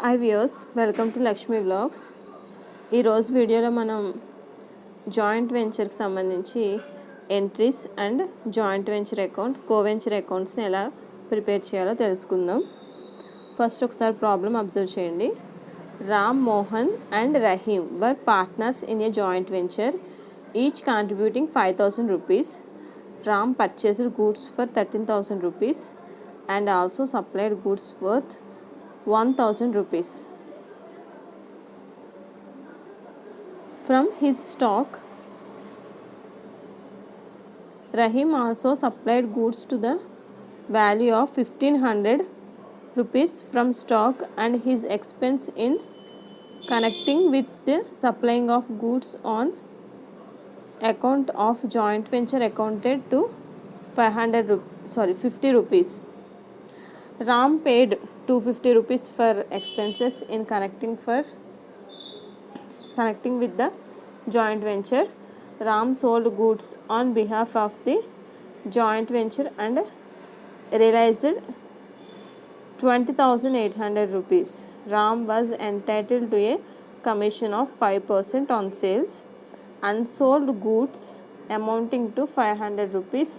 Hi viewers, welcome to Lakshmi vlogs. ఈరోజు వీడియోలో మనం జాయింట్ వెంచర్కి సంబంధించి entries and joint venture account, co-venture అకౌంట్స్ని ఎలా ప్రిపేర్ చేయాలో తెలుసుకుందాం. ఫస్ట్ ఒకసారి ప్రాబ్లం అబ్జర్వ్ చేయండి. Ram, Mohan and Rahim were partners in a joint venture, each contributing 5,000 rupees. Ram purchased goods for 13,000 rupees and also supplied goods worth 1,000 rupees. From his stock, Rahim also supplied goods to the value of 1,500 rupees from stock, and his expense in connecting with the supplying of goods on account of joint venture accounted to 50 rupees. Ram paid 250 rupees for expenses in connecting with the joint venture. Ram sold goods on behalf of the joint venture and realized 20,800 rupees. Ram was entitled to a commission of 5% on sales. Unsold goods amounting to 500 rupees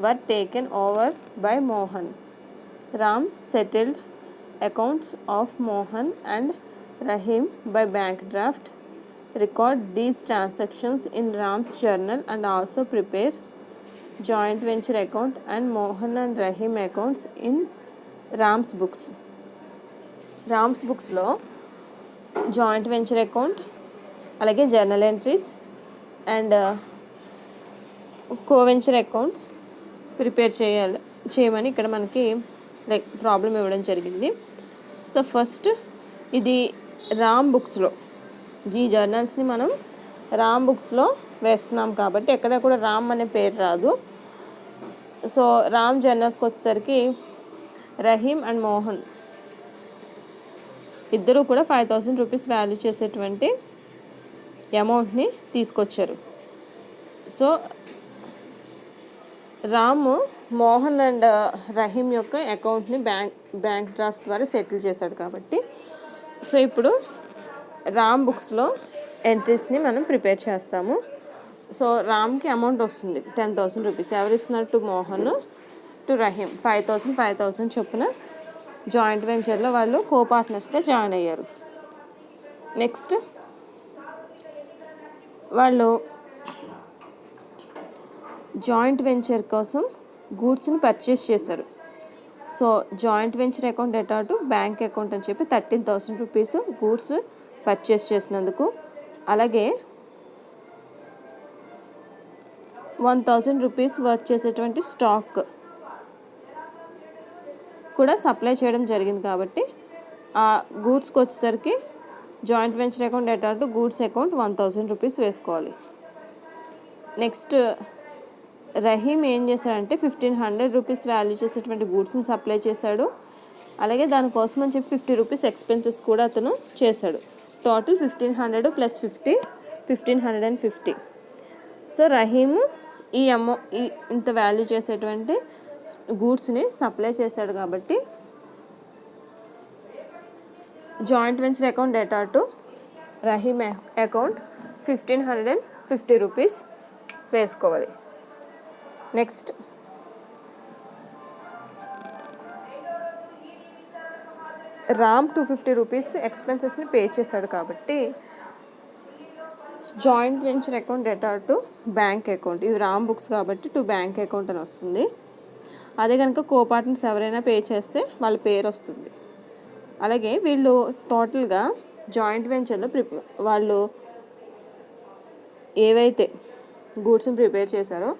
were taken over by Mohan. Ram settled accounts of Mohan and Rahim by bank draft. Record these transactions in Ram's journal and also prepare joint venture account and Mohan and Rahim accounts in Ram's books. Ram's books లో joint venture account, అలాగే journal entries and co-venturer accounts prepare చేయమని ఇక్కడ మనకి problem ఇవ్వడం జరిగింది. So first ఇది రామ్ బుక్స్లో, ఈ జర్నల్స్ని మనం రామ్ బుక్స్లో వేస్తున్నాం కాబట్టి ఎక్కడ కూడా రామ్ అనే పేరు రాదు. సో రామ్ జర్నల్స్కి వచ్చేసరికి రహీమ్ అండ్ మోహన్ ఇద్దరూ కూడా 5,000 రూపీస్ వాల్యూ చేసేటువంటి అమౌంట్ని తీసుకొచ్చారు. సో రామ్ మోహన్ అండ్ రహీమ్ యొక్క అకౌంట్ని బ్యాంక్ డ్రాఫ్ట్ ద్వారా సెటిల్ చేశాడు కాబట్టి, సో ఇప్పుడు రామ్ బుక్స్లో ఎంట్రీస్ని మనం ప్రిపేర్ చేస్తాము. సో రామ్కి అమౌంట్ వస్తుంది 10,000 రూపీస్. ఎవరు ఇస్తున్నారు? టు మోహన్, టు రహీమ్ 5,000 చొప్పున జాయింట్ వెంచర్లో వాళ్ళు కో పార్ట్నర్స్గా జాయిన్ అయ్యారు. నెక్స్ట్ వాళ్ళు జాయింట్ వెంచర్ కోసం గూడ్స్ని పర్చేస్ చేశారు. So joint venture account data to bank account అని చెప్పి 13,000 రూపీస్ గూడ్స్ పర్చేస్ చేసినందుకు, అలాగే 1,000 రూపీస్ వర్క్ చేసేటువంటి స్టాక్ కూడా సప్లై చేయడం జరిగింది కాబట్టి ఆ గూడ్స్కి వచ్చేసరికి joint venture account data to goods account 1,000 rupees వేసుకోవాలి. నెక్స్ట్ రహీమ్ ఏం చేశాడంటే 1,500 రూపీస్ వాల్యూ చేసేటువంటి గూడ్స్ని సప్లై చేశాడు. అలాగే దానికోసం అని చెప్పి 50 రూపీస్ ఎక్స్పెన్సెస్ కూడా అతను చేశాడు. Total 1,500 plus 50, 1,550. సో రహీమ్ ఈ ఇంత వాల్యూ చేసేటువంటి గూడ్స్ని సప్లై చేశాడు కాబట్టి joint venture account data to Rahim account 1,550 rupees వేసుకోవాలి. నెక్స్ట్ రామ్ 250 రూపీస్ ఎక్స్పెన్సెస్ని పే చేశాడు కాబట్టి joint venture account data to bank account, ఇవి రామ్ బుక్స్ కాబట్టి టు బ్యాంక్ అకౌంట్ అని వస్తుంది. అదే కనుక కో పార్ట్నర్స్ ఎవరైనా పే చేస్తే వాళ్ళ పేరు వస్తుంది. అలాగే వీళ్ళు టోటల్గా జాయింట్ వెంచర్లో వాళ్ళు ఏవైతే గూడ్స్ని ప్రిపేర్ చేశారో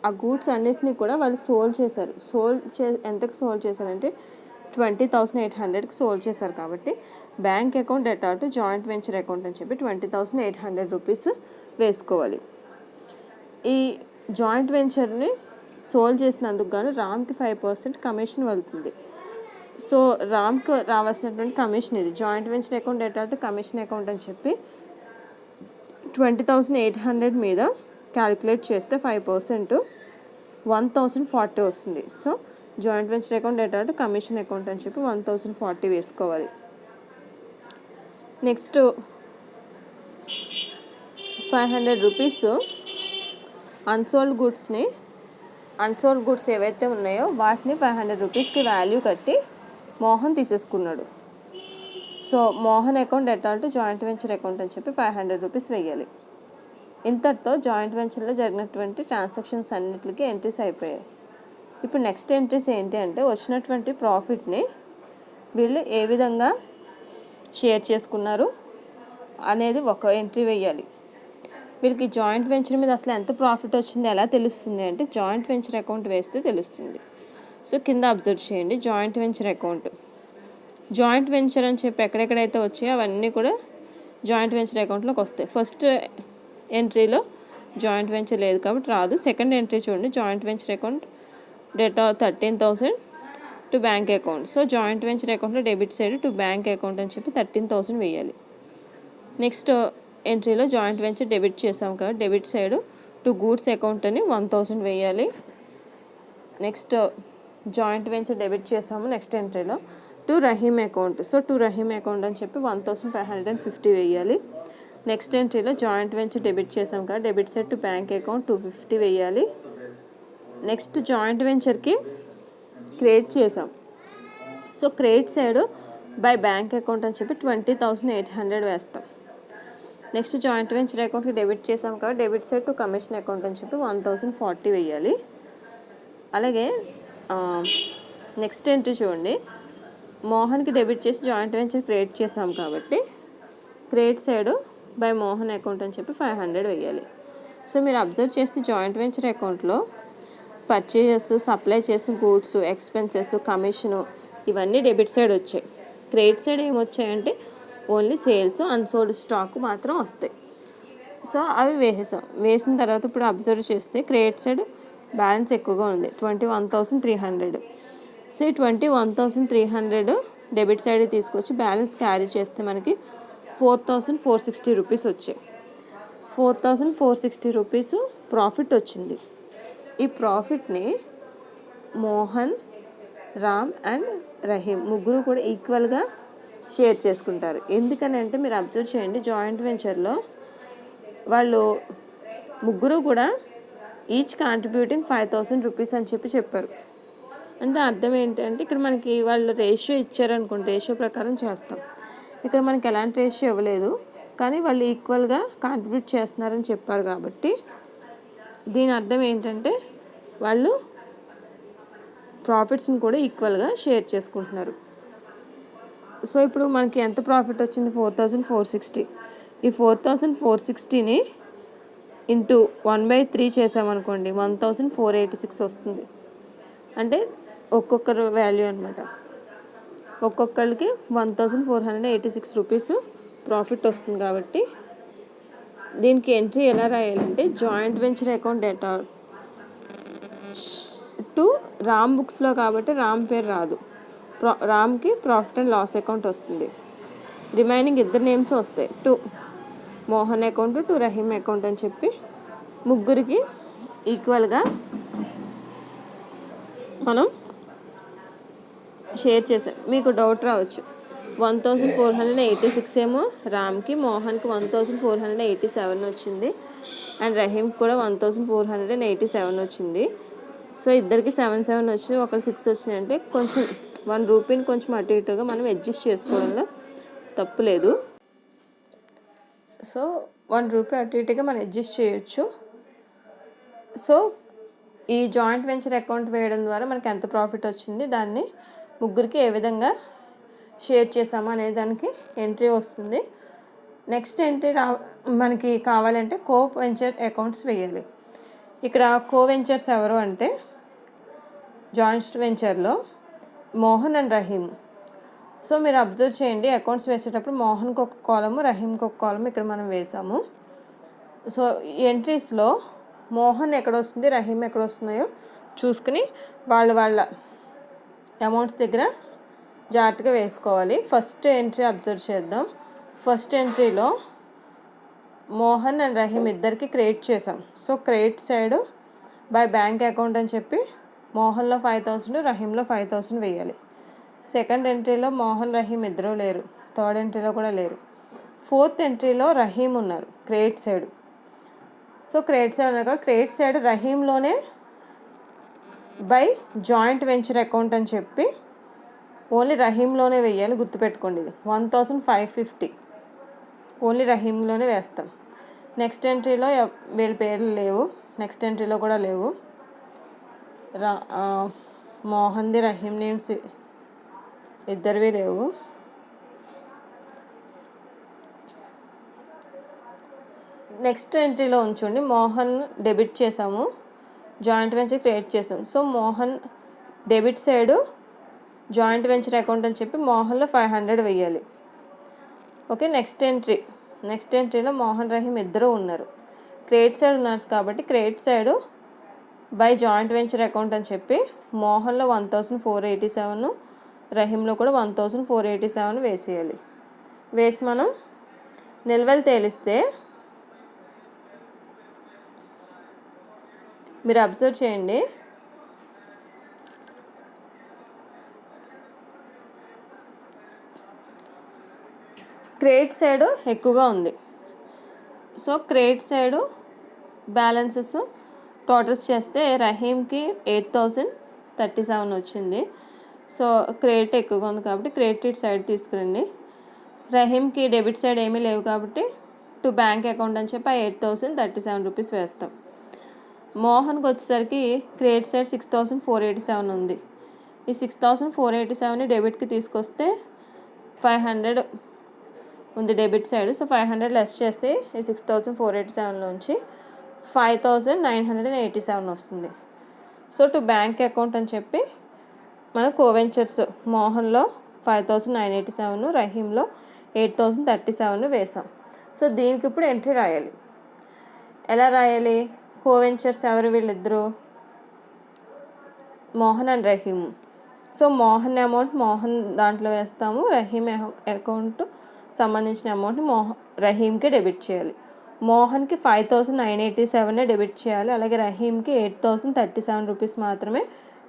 ఆ గూడ్స్ అన్నిటినీ కూడా వాళ్ళు సోల్డ్ చేశారు. ఎంతకు సోల్డ్ చేశారంటే 20,800కి సోల్డ్ చేశారు కాబట్టి bank account data to joint venture account అని చెప్పి 20,800 రూపీస్ వేసుకోవాలి. ఈ జాయింట్ వెంచర్ని సోల్డ్ చేసినందుకు గాను రామ్కి 5% కమిషన్ వెళ్తుంది. సో రామ్కి రావాల్సినటువంటి కమిషన్ ఇది. Joint venture account data to commission account అని చెప్పి 20,800 మీద క్యాలిక్యులేట్ చేస్తే 5% 1,040 వస్తుంది. So joint venture account detail to commission account అని చెప్పి 1040 వేసుకోవాలి. నెక్స్ట్ 500 రూపీస్ అన్సోల్డ్ గుడ్స్ ఏవైతే ఉన్నాయో వాటిని 500 రూపీస్కి వాల్యూ కట్టి మోహన్ తీసేసుకున్నాడు. So Mohan account detail to joint venture account అని చెప్పి 500 రూపీస్ వేయాలి. ఇంతటితో జాయింట్ వెంచర్లో జరిగినటువంటి ట్రాన్సాక్షన్స్ అన్నిటికీ ఎంట్రీస్ అయిపోయాయి. ఇప్పుడు నెక్స్ట్ ఎంట్రీస్ ఏంటి అంటే వచ్చినటువంటి ప్రాఫిట్ని వీళ్ళు ఏ విధంగా షేర్ చేసుకున్నారు అనేది ఒక ఎంట్రీ వేయాలి. వీళ్ళకి జాయింట్ వెంచర్ మీద అసలు ఎంత ప్రాఫిట్ వచ్చింది ఎలా తెలుస్తుంది అంటే జాయింట్ వెంచర్ అకౌంట్ వేస్తే తెలుస్తుంది. సో కింద అబ్జర్వ్ చేయండి, joint venture account. Joint venture అని చెప్పి ఎక్కడెక్కడైతే వచ్చాయో అవన్నీ కూడా జాయింట్ వెంచర్ అకౌంట్లోకి వస్తాయి. ఫస్ట్ ఎంట్రీలో జాయింట్ వెంచర్ లేదు కాబట్టి రాదు. సెకండ్ ఎంట్రీ చూడండి, joint venture account data 13,000 to bank account. So joint venture అకౌంట్లో debit side to bank account అని చెప్పి 13,000 వేయాలి. నెక్స్ట్ ఎంట్రీలో జాయింట్ వెంచర్ డెబిట్ చేసాం కాబట్టి debit side to goods account అని 1000 వేయాలి. నెక్స్ట్ జాయింట్ వెంచర్ డెబిట్ చేసాము నెక్స్ట్ ఎంట్రీలో to Rahim account. So to Rahim account అని చెప్పి 1550 వేయాలి. నెక్స్ట్ ఎంట్రీలో జాయింట్ వెంచర్ డెబిట్ చేసాం కదా debit side to bank account 250 వేయాలి. నెక్స్ట్ జాయింట్ వెంచర్కి క్రెడిట్ చేసాం. So credit side by bank account అని చెప్పి 20,800 వేస్తాం. నెక్స్ట్ జాయింట్ వెంచర్ అకౌంట్కి డెబిట్ చేసాం కదా debit side to commission account అని చెప్పి 1040 వేయాలి. అలాగే నెక్స్ట్ ఎంట్రీ చూడండి, మోహన్కి డెబిట్ చేసి జాయింట్ వెంచర్ క్రియేట్ చేసాం కాబట్టి credit side by Mohan account అని చెప్పి 500 వేయాలి. సో మీరు అబ్జర్వ్ చేస్తే జాయింట్ వెంచర్ అకౌంట్లో పర్చేజెస్, సప్లై చేసిన గూడ్స్, ఎక్స్పెన్సెస్, కమిషను ఇవన్నీ డెబిట్ సైడ్ వచ్చాయి. క్రెడిట్ సైడ్ ఏమొచ్చాయంటే ఓన్లీ సేల్స్, అన్సోల్డ్ స్టాక్ మాత్రం వస్తాయి. సో అవి వేసిన తర్వాత ఇప్పుడు అబ్జర్వ్ చేస్తే క్రెడిట్ సైడ్ బ్యాలెన్స్ ఎక్కువగా ఉంది 21,300. సో ఈ 21,300 డెబిట్ సైడ్ తీసుకొచ్చి బ్యాలెన్స్ క్యారీ చేస్తే మనకి 4,460 రూపీస్ వచ్చాయి. 4,460 రూపీస్ ప్రాఫిట్ వచ్చింది. ఈ ప్రాఫిట్ని మోహన్, రామ్ అండ్ రహీమ్ ముగ్గురు కూడా ఈక్వల్గా షేర్ చేసుకుంటారు. ఎందుకని అంటే మీరు అబ్జర్వ్ చేయండి, జాయింట్ వెంచర్లో వాళ్ళు ముగ్గురు కూడా ఈచ్ కాంట్రిబ్యూటింగ్ 5,000 రూపీస్ అని చెప్పారు. అంటే అర్థం ఏంటంటే ఇక్కడ మనకి వాళ్ళు రేషియో ఇచ్చారనుకోండి, రేషియో ప్రకారం చేస్తాం. ఇక్కడ మనకి ఎలాంటి రేషియో ఇవ్వలేదు, కానీ వాళ్ళు ఈక్వల్గా కాంట్రిబ్యూట్ చేస్తున్నారని చెప్పారు కాబట్టి దీని అర్థం ఏంటంటే వాళ్ళు ప్రాఫిట్స్ని కూడా ఈక్వల్గా షేర్ చేసుకుంటున్నారు. సో ఇప్పుడు మనకి ఎంత ప్రాఫిట్ వచ్చింది 4,460. ఈ 4,460ని ఇంటూ 1/3 చేసామనుకోండి 1,486 వస్తుంది. అంటే ఒక్కొక్కరు వాల్యూ అనమాట. ఒక్కొక్కరికి 1,486 రూపీస్ ప్రాఫిట్ వస్తుంది. కాబట్టి దీనికి ఎంట్రీ ఎలా రాయాలంటే joint venture account data to Ram బుక్స్లో కాబట్టి రామ్ పేరు రాదు, రామ్కి ప్రాఫిట్ అండ్ లాస్ అకౌంట్ వస్తుంది. రిమైనింగ్ ఇద్దరు నేమ్స్ వస్తాయి, to Mohan account to Rahim account అని చెప్పి ముగ్గురికి ఈక్వల్గా మనం షేర్ చేసాం. మీకు డౌట్ రావచ్చు, 1,486 ఏమో రామ్కి, మోహన్కి 1,487 వచ్చింది అండ్ రహీమ్కి కూడా 1,487 వచ్చింది. సో ఇద్దరికి 7 వచ్చి ఒకరు 6 వచ్చినాయి. అంటే కొంచెం 1 రూపీని కొంచెం అటు ఇటుగా మనం అడ్జస్ట్ చేసుకోవడంలో తప్పు లేదు. సో 1 రూపీ అటు ఇటుగా మనం అడ్జస్ట్ చేయొచ్చు. సో ఈ జాయింట్ వెంచర్ అకౌంట్ వేయడం ద్వారా మనకి ఎంత ప్రాఫిట్ వచ్చింది, దాన్ని ముగ్గురికి ఏ విధంగా షేర్ చేసాము అనే దానికి ఎంట్రీ వస్తుంది. నెక్స్ట్ ఎంట్రీ మనకి కావాలంటే కో వెంచర్ అకౌంట్స్ వేయాలి. ఇక్కడ కో వెంచర్స్ ఎవరు అంటే జాయింట్ వెంచర్లో మోహన్ అండ్ రహీమ్. సో మీరు అబ్జర్వ్ చేయండి, అకౌంట్స్ వేసేటప్పుడు మోహన్కి ఒక కాలము, రహీమ్కి ఒక కాలము ఇక్కడ మనం వేసాము. సో ఈ ఎంట్రీస్లో మోహన్ ఎక్కడ వస్తుంది, రహీమ్ ఎక్కడ వస్తున్నాయో చూసుకుని వాళ్ళ అమౌంట్స్ దగ్గర జాగ్రత్తగా వేసుకోవాలి. ఫస్ట్ ఎంట్రీ అబ్జర్వ్ చేద్దాం. ఫస్ట్ ఎంట్రీలో మోహన్ అండ్ రహీమ్ ఇద్దరికి క్రెడిట్ చేసాం. So credit side by bank account అని చెప్పి మోహన్లో 5,000, రహీంలో 5,000 వేయాలి. సెకండ్ ఎంట్రీలో మోహన్, రహీం ఇద్దరూ లేరు. థర్డ్ ఎంట్రీలో కూడా లేరు. ఫోర్త్ ఎంట్రీలో రహీం ఉన్నారు credit side. So credit side ఉన్నారు కాబట్టి క్రెడిట్ సైడ్ రహీంలోనే బై జాయింట్ వెంచర్ అకౌంట్ అని చెప్పి ఓన్లీ రహీంలోనే వేయాలి. గుర్తుపెట్టుకోండి, ఇది 1,550 ఓన్లీ రహీంలోనే వేస్తాం. నెక్స్ట్ ఎంట్రీలో వీళ్ళ పేర్లు లేవు, నెక్స్ట్ ఎంట్రీలో కూడా లేవు. మోహన్ది, రహీం నేమ్స్ ఇద్దరివి లేవు. నెక్స్ట్ ఎంట్రీలో ఉంచండి. మోహన్ డెబిట్ చేసాము, జాయింట్ వెంచర్ క్రియేట్ చేసాం. So Mohan debit side joint venture account అని చెప్పి మోహన్లో 500 వేయాలి. ఓకే. నెక్స్ట్ ఎంట్రీలో మోహన్, రహీం ఇద్దరు ఉన్నారు. క్రెడిట్ సైడ్ ఉన్నారు కాబట్టి credit side by joint venture account అని చెప్పి మోహన్లో 1,487, రహీంలో కూడా 1,487 వేసేయాలి. వేసి మనం నిల్వలు తేలిస్తే మీరు అబ్జర్వ్ చేయండి, క్రెడిట్ సైడ్ ఎక్కువగా ఉంది. So credit side balances totals చేస్తే రహీంకి 8,037 వచ్చింది. సో క్రెడిట్ ఎక్కువగా ఉంది కాబట్టి క్రెడిట్ సైడ్ తీసుకురండి. రహీంకి డెబిట్ సైడ్ ఏమీ లేవు కాబట్టి టు బ్యాంక్ అకౌంట్ అని చెప్పి 8,037 రూపీస్ వేస్తాం. మోహన్కి వచ్చేసరికి క్రెడిట్ సైడ్ 6,487 ఉంది. ఈ 6,487ని డెబిట్కి తీసుకొస్తే 500 ఉంది డెబిట్ సైడ్. సో 500 లెస్ చేస్తే ఈ 6,487లోంచి 5,987 వస్తుంది. సో టు బ్యాంక్ అకౌంట్ అని చెప్పి మన కోవెంచర్స్ మోహన్లో 5,987, రహీంలో 8,037 వేసాం. సో దీనికి ఇప్పుడు ఎంట్రీ రాయాలి. ఎలా రాయాలి? కోవెంచర్స్ ఎవరు వీళ్ళిద్దరు? Mohan and Rahim. So Mohan amount Mohan దాంట్లో వేస్తాము, రహీం అకౌంట్ సంబంధించిన అమౌంట్ని రహీంకి డెబిట్ చేయాలి. మోహన్కి 5,987 డెబిట్ చేయాలి. అలాగే రహీంకి 8,037 రూపీస్ మాత్రమే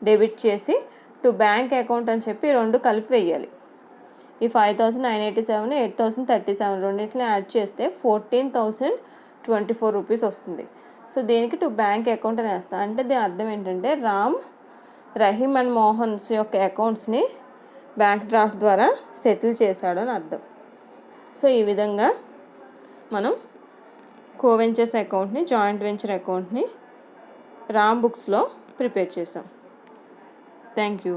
డెబిట్ చేసి టు బ్యాంక్ అకౌంట్ అని చెప్పి రెండు కలిపి వేయాలి. ఈ 5,987, 8,037 రెండింటిని యాడ్ చేస్తే 14,024 రూపీస్ వస్తుంది. సో దీనికి టు బ్యాంక్ అకౌంట్ అని వేస్తాం. అంటే దీని అర్థం ఏంటంటే రామ్, రహీం అండ్ మోహన్స్ యొక్క అకౌంట్స్ని బ్యాంక్ డ్రాఫ్ట్ ద్వారా సెటిల్ చేశాడు అని అర్థం. సో ఈ విధంగా మనం కోవెంచర్స్ అకౌంట్ని, జాయింట్ వెంచర్ అకౌంట్ని రామ్ బుక్స్లో ప్రిపేర్ చేసాం. Thank you.